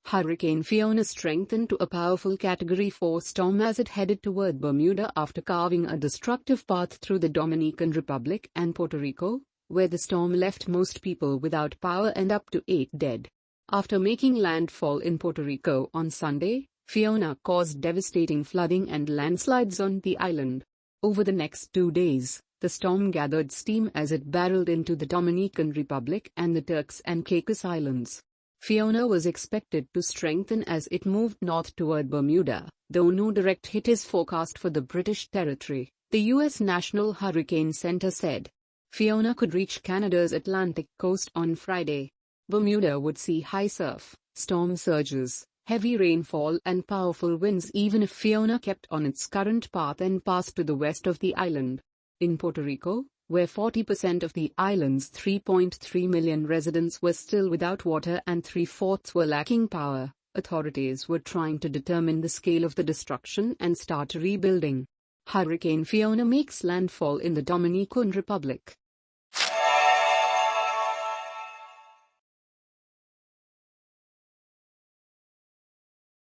Hurricane Fiona strengthened to a powerful Category 4 storm as it headed toward Bermuda after carving a destructive path through the Dominican Republic and Puerto Rico, where the storm left most people without power and up to 8 dead. After making landfall in Puerto Rico on Sunday, Fiona caused devastating flooding and landslides on the island. Over the next 2 days, the storm gathered steam as it barreled into the Dominican Republic and the Turks and Caicos Islands. Fiona was expected to strengthen as it moved north toward Bermuda, though no direct hit is forecast for the British territory, the U.S. National Hurricane Center said. Fiona could reach Canada's Atlantic coast on Friday. Bermuda would see high surf, storm surges, heavy rainfall and powerful winds even if Fiona kept on its current path and passed to the west of the island. In Puerto Rico, where 40% of the island's 3.3 million residents were still without water and 3/4 were lacking power, authorities were trying to determine the scale of the destruction and start rebuilding. Hurricane Fiona makes landfall in the Dominican Republic.